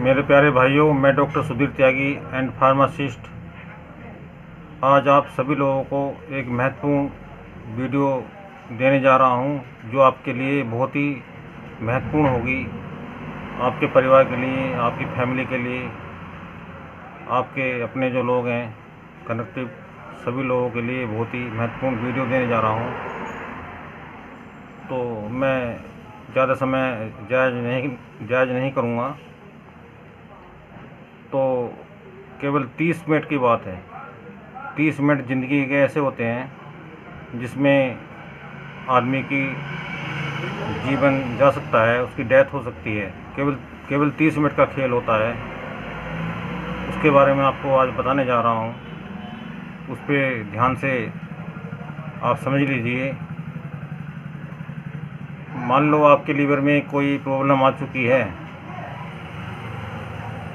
मेरे प्यारे भाइयों, मैं doctor Sudhir Tyagi and pharmacist आज आप सभी लोगों को एक महत्वपूर्ण वीडियो देने जा रहा हूं, जो आपके लिए बहुत ही महत्वपूर्ण होगी। आपके परिवार के लिए, आपकी फैमिली के लिए, आपके अपने जो लोग हैं कनेक्टिव, सभी लोगों के लिए बहुत ही महत्वपूर्ण वीडियो देने जा रहा हूं। तो मैं ज़्यादा समय जायज़ नहीं करूँगा। तो केवल 30 मिनट की बात है। 30 मिनट ज़िंदगी के ऐसे होते हैं जिसमें आदमी की जीवन जा सकता है, उसकी डेथ हो सकती है। केवल 30 मिनट का खेल होता है। उसके बारे में आपको आज बताने जा रहा हूँ। उस पर ध्यान से आप समझ लीजिए। मान लो आपके लीवर में कोई प्रॉब्लम आ चुकी है,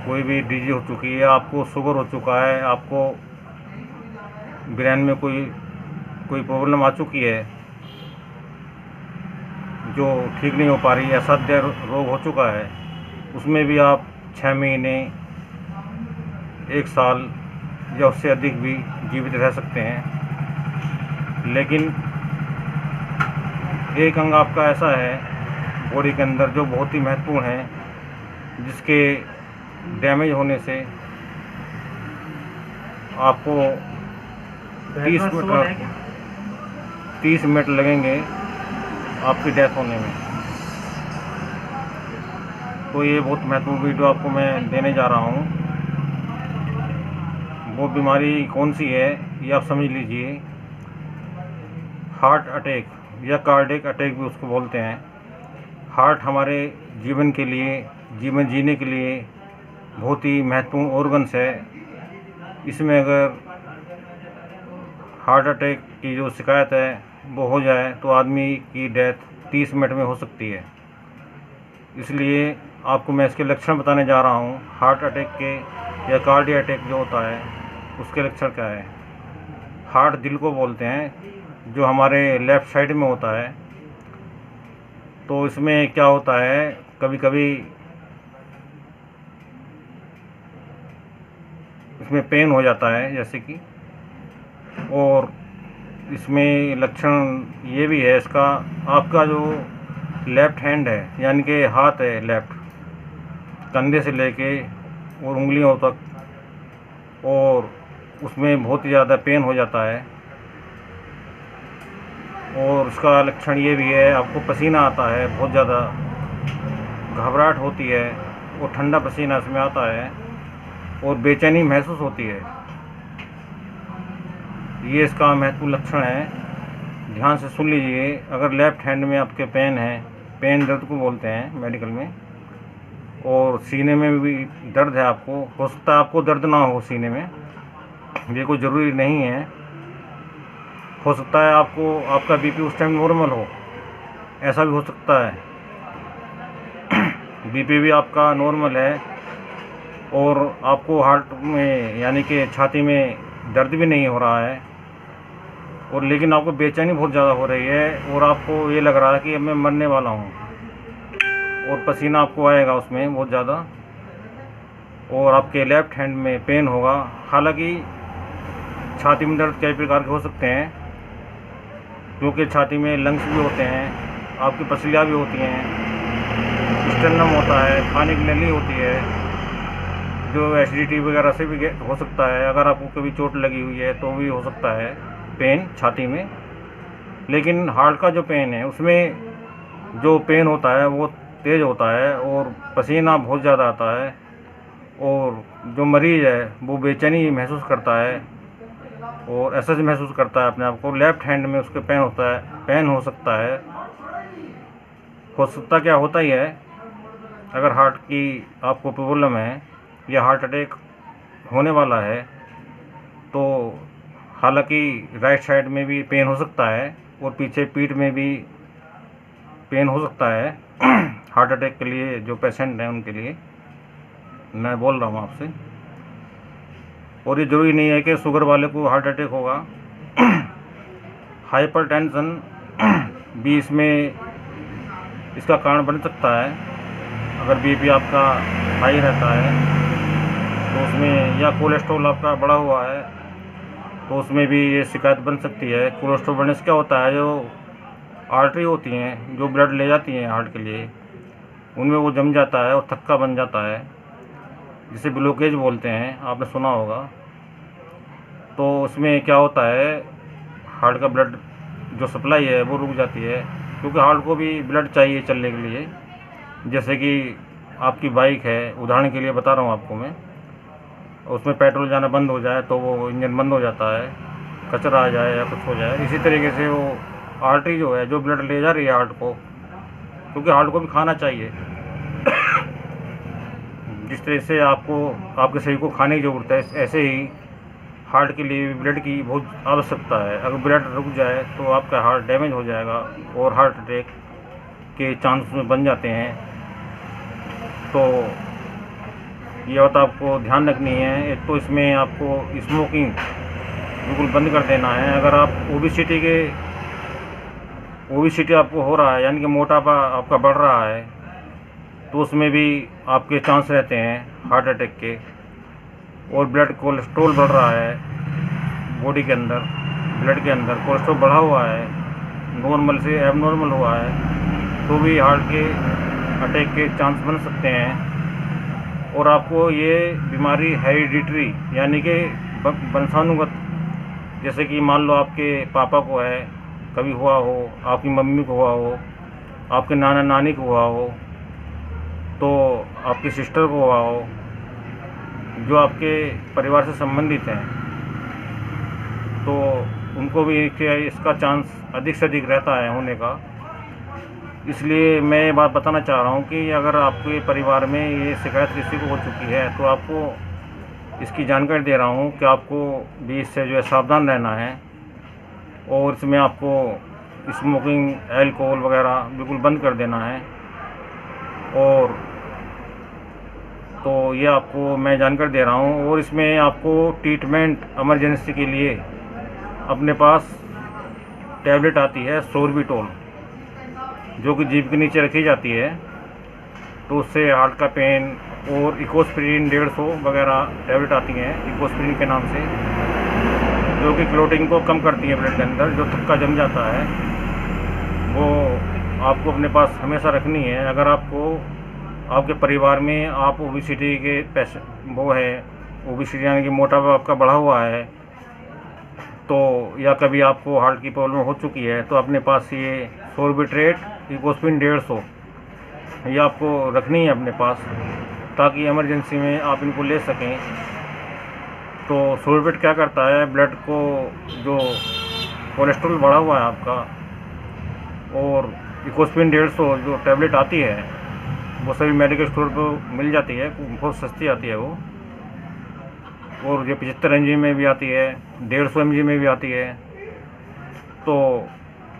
कोई भी डिजीज हो चुकी है, आपको शुगर हो चुका है, आपको ब्रेन में कोई प्रॉब्लम आ चुकी है जो ठीक नहीं हो पा रही है, असाध्य रोग हो चुका है। उसमें भी आप 6 महीने, 1 साल या उससे अधिक भी जीवित रह सकते हैं। लेकिन एक अंग आपका ऐसा है बॉडी के अंदर जो बहुत ही महत्वपूर्ण है, जिसके डैमेज होने से आपको 30 मिनट लगेंगे आपकी डेथ होने में। तो ये बहुत महत्वपूर्ण वीडियो आपको मैं देने जा रहा हूँ। वो बीमारी कौन सी है ये आप समझ लीजिए। हार्ट अटैक या कार्डियक अटैक भी उसको बोलते हैं। हार्ट हमारे जीवन के लिए, जीवन जीने के लिए बहुत ही महत्वपूर्ण ऑर्गन्स है। इसमें अगर हार्ट अटैक की जो शिकायत है वो हो जाए तो आदमी की डेथ 30 मिनट में हो सकती है। इसलिए आपको मैं इसके लक्षण बताने जा रहा हूँ। हार्ट अटैक के या कार्डियक अटैक जो होता है उसके लक्षण क्या है। हार्ट दिल को बोलते हैं, जो हमारे लेफ़्ट साइड में होता है। तो इसमें क्या होता है, कभी कभी इसमें पेन हो जाता है जैसे कि। और इसमें लक्षण ये भी है इसका, आपका जो लेफ़्ट हैंड है यानी कि हाथ है लेफ़्ट, कंधे से लेके और उंगलियों तक, और उसमें बहुत ही ज़्यादा पेन हो जाता है। और उसका लक्षण ये भी है, आपको पसीना आता है, बहुत ज़्यादा घबराहट होती है और ठंडा पसीना इसमें आता है और बेचैनी महसूस होती है। ये इसका महत्वपूर्ण लक्षण है। ध्यान से सुन लीजिए। अगर लेफ़्ट हैंड में आपके पेन है, पेन दर्द को बोलते हैं मेडिकल में, और सीने में भी दर्द है, आपको हो सकता है आपको दर्द ना हो सीने में, ये कोई ज़रूरी नहीं है। हो सकता है आपका बीपी उस टाइम नॉर्मल हो, ऐसा भी हो सकता है। बीपी भी आपका नॉर्मल है और आपको हार्ट में यानी कि छाती में दर्द भी नहीं हो रहा है, और लेकिन आपको बेचैनी बहुत ज़्यादा हो रही है और आपको ये लग रहा है कि अब मैं मरने वाला हूँ, और पसीना आपको आएगा उसमें बहुत ज़्यादा, और आपके लेफ़्ट हैंड में पेन होगा। हालांकि छाती में दर्द कई प्रकार के हो सकते हैं, क्योंकि छाती में लंग्स भी होते हैं, आपकी पसलियाँ भी होती हैं, स्टेनम होता है, खाने की नली होती है, जो एसिडिटी वगैरह से भी हो सकता है। अगर आपको कभी चोट लगी हुई है तो भी हो सकता है पेन छाती में। लेकिन हार्ट का जो पेन है, उसमें जो पेन होता है वो तेज़ होता है और पसीना बहुत ज़्यादा आता है, और जो मरीज़ है वो बेचैनी महसूस करता है और ऐसा से महसूस करता है अपने आप को। लेफ़्ट हैंड में उसके पेन हो सकता है। क्या होता ही है, अगर हार्ट की आपको प्रॉब्लम है या हार्ट अटैक होने वाला है, तो हालांकि राइट साइड में भी पेन हो सकता है और पीछे पीठ में भी पेन हो सकता है। हार्ट अटैक के लिए जो पेशेंट हैं उनके लिए मैं बोल रहा हूँ आपसे। और ये ज़रूरी नहीं है कि शुगर वाले को हार्ट अटैक होगा। हाइपरटेंशन भी इसका कारण बन सकता है। अगर बीपी आपका हाई रहता है, तो उसमें या कोलेस्ट्रॉल आपका बढ़ा हुआ है तो उसमें भी ये शिकायत बन सकती है। कोलेस्ट्रॉल बढ़ने से क्या होता है, जो आर्टरी होती हैं जो ब्लड ले जाती हैं हार्ट के लिए, उनमें वो जम जाता है और थक्का बन जाता है, जिसे ब्लॉकेज बोलते हैं, आपने सुना होगा। तो उसमें क्या होता है, हार्ट का ब्लड जो सप्लाई है वो रुक जाती है, क्योंकि हार्ट को भी ब्लड चाहिए चलने के लिए। जैसे कि आपकी बाइक है, उदाहरण के लिए बता रहा हूँ आपको मैं, उसमें पेट्रोल जाना बंद हो जाए तो वो इंजन बंद हो जाता है, कचरा आ जाए या कुछ हो जाए। इसी तरीके से वो आर्टरी जो है, जो ब्लड ले जा रही है हार्ट को, क्योंकि हार्ट को भी खाना चाहिए। जिस तरह से आपको आपके शरीर को खाने की ज़रूरत है, ऐसे ही हार्ट के लिए ब्लड की बहुत आवश्यकता है। अगर ब्लड रुक जाए तो आपका हार्ट डैमेज हो जाएगा और हार्ट अटैक के चांस में बन जाते हैं। तो ये बात आपको ध्यान रखनी है। एक तो इसमें आपको स्मोकिंग बिल्कुल बंद कर देना है। अगर आप ओबेसिटी आपको हो रहा है, यानी कि मोटापा आपका बढ़ रहा है, तो उसमें भी आपके चांस रहते हैं हार्ट अटैक के। और ब्लड कोलेस्ट्रॉल बढ़ रहा है बॉडी के अंदर, ब्लड के अंदर कोलेस्ट्रॉल बढ़ा हुआ है, नॉर्मल से एबनॉर्मल हुआ है, तो भी हार्ट के अटैक के चांस बन सकते हैं। और आपको ये बीमारी हेरिडिटरी यानी कि वंशानुगत, जैसे कि मान लो आपके पापा को है, कभी हुआ हो, आपकी मम्मी को हुआ हो, आपके नाना नानी को हुआ हो, तो आपकी सिस्टर को हुआ हो, जो आपके परिवार से संबंधित हैं, तो उनको भी इसका चांस अधिक से अधिक रहता है होने का। इसलिए मैं ये बात बताना चाह रहा हूँ कि अगर आपके परिवार में ये शिकायत किसी को हो चुकी है तो आपको इसकी जानकारी दे रहा हूँ कि आपको भी इससे जो है सावधान रहना है। और इसमें आपको स्मोकिंग, अल्कोहल वगैरह बिल्कुल बंद कर देना है। और तो ये आपको मैं जानकारी दे रहा हूँ। और इसमें आपको ट्रीटमेंट इमरजेंसी के लिए अपने पास टैबलेट आती है सोर्बिटोल, जो कि जीभ के नीचे रखी जाती है, तो उससे हार्ट का पेन, और इकोस्प्रिन 150 वगैरह टैबलेट आती हैं इकोस्प्रिन के नाम से, जो कि क्लोटिंग को कम करती है ब्लड के अंदर, जो थक्का जम जाता है वो आपको अपने पास हमेशा रखनी है। अगर आपको आपके परिवार में आप ओबेसिटी के वो है, ओबेसिटी यानी कि मोटापा आपका बढ़ा हुआ है, तो या कभी आपको हार्ट की प्रॉब्लम हो चुकी है, तो अपने पास ये सोर्बिट्रेट इकोस्प्रिन 150 ये आपको रखनी है अपने पास, ताकि इमरजेंसी में आप इनको ले सकें। तो सोर्बिट क्या करता है, ब्लड को, जो कोलेस्ट्रॉल बढ़ा हुआ है आपका, और इकोस्प्रिन 150 जो टैबलेट आती है वो सभी मेडिकल स्टोर पर मिल जाती है, बहुत सस्ती आती है वो। और जो 75 mg में भी आती है, 150 mg में भी आती है। तो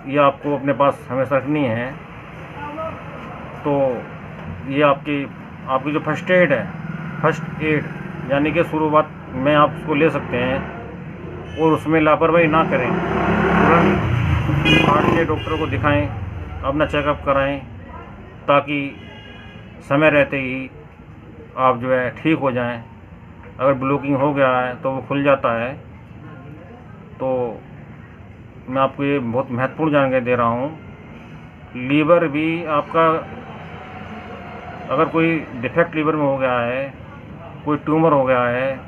ये आपको अपने पास हमेशा रखनी है। तो ये आपकी जो फर्स्ट एड यानी कि शुरुआत में आप उसको ले सकते हैं, और उसमें लापरवाही ना करें। तुरंत हार्ट के डॉक्टर को दिखाएं, अपना चेकअप कराएं, ताकि समय रहते ही आप जो है ठीक हो जाएं। अगर ब्लॉकिंग हो गया है तो वो खुल जाता है। तो मैं आपको ये बहुत महत्वपूर्ण जानकारी दे रहा हूँ। लीवर भी आपका, अगर कोई डिफेक्ट लीवर में हो गया है, कोई ट्यूमर हो गया है,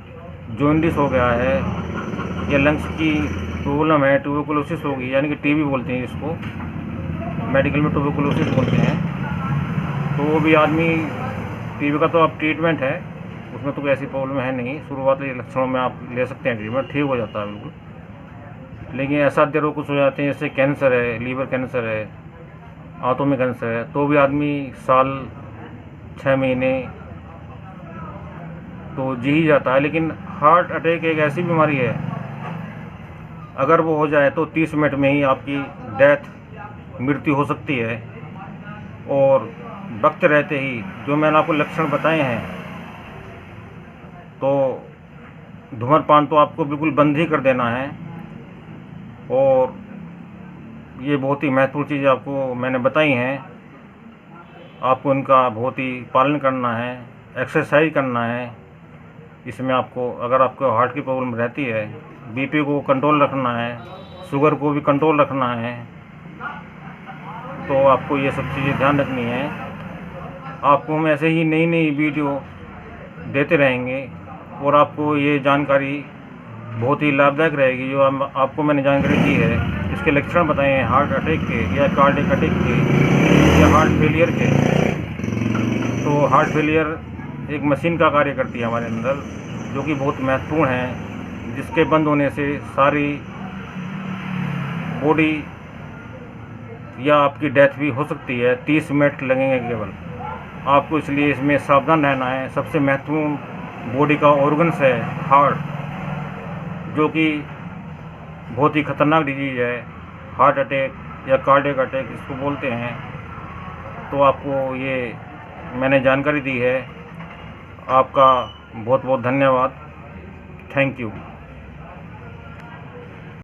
जॉन्डिस हो गया है, या लंग्स की प्रॉब्लम है, ट्यूबरकुलोसिस होगी, यानी कि टीबी बोलते हैं इसको, मेडिकल में ट्यूबरकुलोसिस बोलते हैं, तो वो भी आदमी, टीबी का तो अब ट्रीटमेंट है, उसमें तो कोई ऐसी प्रॉब्लम है नहीं। शुरुआती लक्षणों में आप ले सकते हैं ट्रीटमेंट, ठीक हो जाता है बिल्कुल। लेकिन ऐसा देर कुछ हो जाते हैं, जैसे कैंसर है, लीवर कैंसर है, आंतों में कैंसर है, तो भी आदमी साल 6 महीने तो जी ही जाता है। लेकिन हार्ट अटैक एक ऐसी बीमारी है, अगर वो हो जाए तो 30 मिनट में ही आपकी मृत्यु हो सकती है। और वक्त रहते ही जो मैंने आपको लक्षण बताए हैं, तो धूम्रपान तो आपको बिल्कुल बंद ही कर देना है। और ये बहुत ही महत्वपूर्ण चीज़ आपको मैंने बताई हैं, आपको इनका बहुत ही पालन करना है। एक्सरसाइज करना है। इसमें आपको, अगर आपको हार्ट की प्रॉब्लम रहती है, बीपी को कंट्रोल रखना है, शुगर को भी कंट्रोल रखना है, तो आपको ये सब चीज़ें ध्यान रखनी है। आपको हम ऐसे ही नई नई वीडियो देते रहेंगे और आपको ये जानकारी बहुत ही लाभदायक रहेगी। जो आपको मैंने जानकारी दी है, इसके लक्षण बताए हैं हार्ट अटैक के या कार्डियक अटैक के या हार्ट फेलियर के। तो हार्ट फेलियर एक मशीन का कार्य करती है हमारे अंदर, जो कि बहुत महत्वपूर्ण है, जिसके बंद होने से सारी बॉडी या आपकी डेथ भी हो सकती है। 30 मिनट लगेंगे केवल आपको, इसलिए इसमें सावधान रहना है। सबसे महत्वपूर्ण बॉडी का ऑर्गन्स है हार्ट, जो कि बहुत ही ख़तरनाक डिजीज़ है। हार्ट अटैक या कार्डियक अटैक इसको बोलते हैं। तो आपको ये मैंने जानकारी दी है। आपका बहुत बहुत धन्यवाद। Thank you.